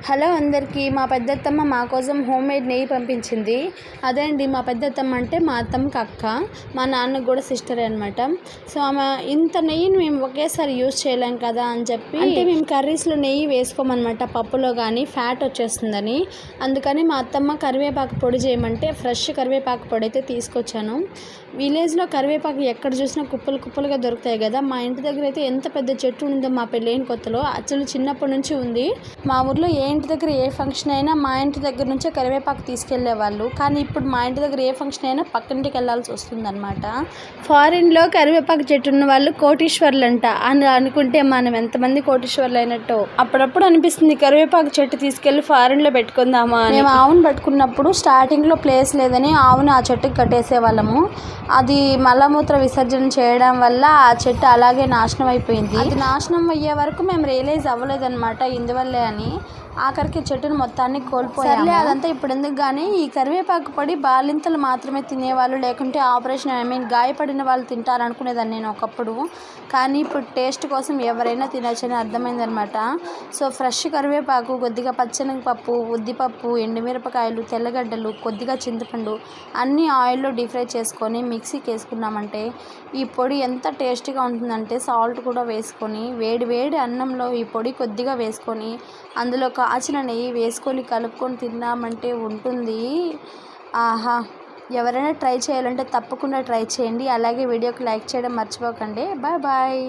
Hello అందరికీ. మా పెద్దత్తమ్మ మా కోసం హోమ్మేడ్ నెయ్యి పంపించింది. అదే అండి, మా పెద్దత్తమ్మ అంటే మా అత్తమ్మకి అక్క, మా నాన్నకు కూడా సిస్టరే అనమాట. సో ఆమె ఇంత నెయ్యిని మేము ఒకేసారి యూజ్ చేయలేం కదా అని చెప్పి, అంటే మేము కర్రీస్లో నెయ్యి వేసుకోమన్నమాట, పప్పులో కానీ ఫ్యాట్ వచ్చేస్తుందని. అందుకని మా అత్తమ్మ కరివేపాకు పొడి చేయమంటే ఫ్రెష్ కరివేపాకు పొడి అయితే తీసుకొచ్చాను. విలేజ్లో కరివేపాకు ఎక్కడ చూసినా కుప్పలు కుప్పలుగా దొరుకుతాయి కదా. మా ఇంటి దగ్గర అయితే ఎంత పెద్ద చెట్టు ఉందో మా పెళ్ళైన కొత్తలో, అసలు చిన్నప్పటి నుంచి ఉంది. మా ఊర్లో ఏ ఇంటి దగ్గర ఏ ఫంక్షన్ అయినా మా ఇంటి దగ్గర నుంచే కరివేపాకు తీసుకెళ్లేవాళ్ళు. కానీ ఇప్పుడు మా ఇంటి దగ్గర ఏ ఫంక్షన్ అయినా పక్కింటికి వెళ్ళాల్సి వస్తుందన్నమాట. ఫారిన్లో కరివేపాకు చెట్టు ఉన్న వాళ్ళు కోటీశ్వర్లు అంట అని అనుకుంటే మనం ఎంతమంది కోటీశ్వర్లు అయినట్టు అప్పుడప్పుడు అనిపిస్తుంది. కరివేపాకు చెట్టు తీసుకెళ్లి ఫారిన్లో పెట్టుకుందామా. మేము ఆవును పట్టుకున్నప్పుడు స్టార్టింగ్లో ప్లేస్ లేదని ఆవును ఆ చెట్టుకి కట్టేసే వాళ్ళము. అది మలమూత్ర విసర్జన చేయడం వల్ల ఆ చెట్టు అలాగే నాశనం అయిపోయింది. అది నాశనం అయ్యే వరకు మేము రియలైజ్ అవ్వలేదన్నమాట ఇందువల్లే అని. ఆఖరికి చెట్టును మొత్తాన్ని కోల్పోయాము. అదంతా ఇప్పుడు ఎందుకు కానీ, ఈ కరివేపాకు పొడి బాలింతలు మాత్రమే తినేవాళ్ళు, లేకుంటే ఆపరేషన్ గాయపడిన వాళ్ళు తింటారనుకునేదాన్ని నేను ఒకప్పుడు. కానీ ఇప్పుడు టేస్ట్ కోసం ఎవరైనా తినచ్చని అర్థమైందనమాట. సో ఫ్రెష్ కరివేపాకు, కొద్దిగా పచ్చెనగపప్పు, ఉద్దిపప్పు, ఎండుమిరపకాయలు, తెల్లగడ్డలు, కొద్దిగా చింతపండు అన్నీ ఆయిల్లో డీప్ ఫ్రై చేసుకొని మిక్సీకి వేసుకున్నామంటే ఈ పొడి ఎంత టేస్టీగా ఉంటుందంటే, సాల్ట్ కూడా వేసుకొని వేడి వేడి అన్నంలో ఈ పొడి కొద్దిగా వేసుకొని అందులో కాచిన నెయ్యి వేసుకొని కలుపుకొని తిన్నామంటే ఉంటుంది. ఆహా! ఎవరైనా ట్రై చేయాలంటే తప్పకుండా ట్రై చేయండి. అలాగే వీడియోకి లైక్ చేయడం మర్చిపోకండి. Bye bye.